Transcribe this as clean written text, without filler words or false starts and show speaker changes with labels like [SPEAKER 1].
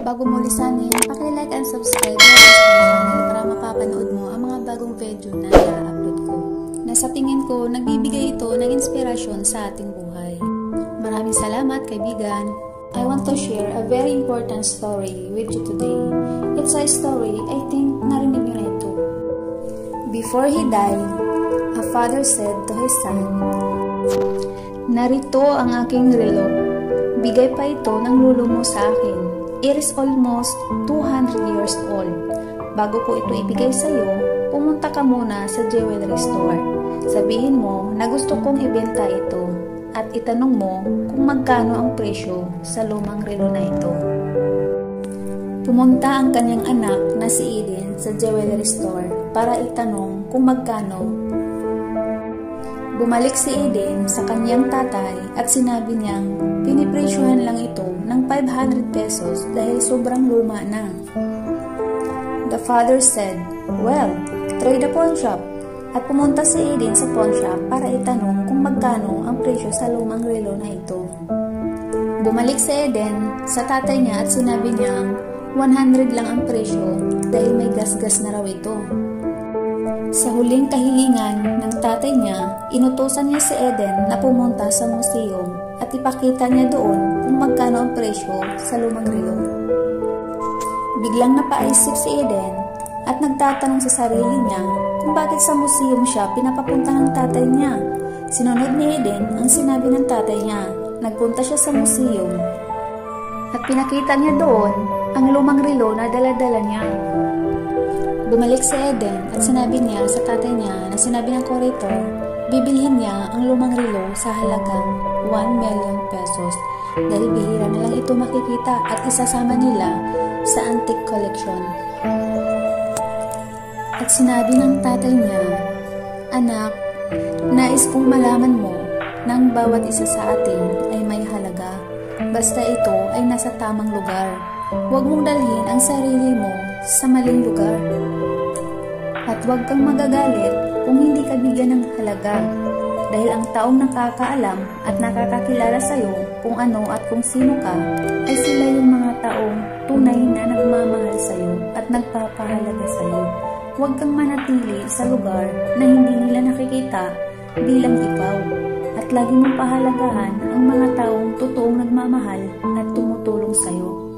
[SPEAKER 1] Bago mo lisanin, paki-like and subscribe na sa channel para mapapanood mo ang mga bagong video na i-upload ko. Na sa tingin ko, nagbibigay ito ng inspirasyon sa ating buhay. Maraming salamat, kaibigan. I want to share a very important story with you today. It's a story I think narinig nyo na ito. Before he died, a father said to his son, "Narito ang aking relo. Bigay pa ito ng lolo mo sa akin. It is almost 200 years old. Bago ko ito ibigay sa iyo, pumunta ka muna sa jewelry store. Sabihin mo na gusto kong ibenta ito at itanong mo kung magkano ang presyo sa lumang relo na ito." Pumunta ang kanyang anak na si Eden sa jewelry store para itanong kung magkano. Bumalik si Eden sa kanyang tatay at sinabi niyang pinipresyuhan lang ito ng 500 pesos dahil sobrang luma na. The father said, "Well, try the pawn shop." At pumunta si Eden sa pawn shop para itanong kung magkano ang presyo sa lumang relo na ito. Bumalik si Eden sa tatay niya at sinabi niyang 100 lang ang presyo dahil may gasgas na raw ito. Sa huling kahilingan ng tatay niya, inutusan niya si Eden na pumunta sa museum at ipakita niya doon kung magkano ang presyo sa lumang relo. Biglang napaisip si Eden at nagtatanong sa sarili niya kung bakit sa museum siya pinapapunta ng tatay niya. Sinunod ni Eden ang sinabi ng tatay niya. Nagpunta siya sa museum at pinakita niya doon ang lumang relo na dala-dala niya. Bumalik si Eden at sinabi niya sa tatay niya na sinabi ng curator, bibilhin niya ang lumang relo sa halagang 1 million pesos dahil bihira na lang ito makikita at isasama nila sa antique collection. At sinabi ng tatay niya, "Anak, nais kong malaman mo na ang bawat isa sa atin ay may halaga. Basta ito ay nasa tamang lugar. Huwag mong dalhin ang sarili mo sa maling lugar. At huwag kang magagalit kung hindi ka bigyan ng halaga. Dahil ang taong nakakaalam at nakakakilala sa iyo kung ano at kung sino ka, ay sila yung mga taong tunay na nagmamahal sa iyo at nagpapahalaga sa iyo. Huwag kang manatili sa lugar na hindi nila nakikita bilang ikaw. At lagi mong pahalagahan ang mga taong totoong nagmamahal at tumutulong sa iyo."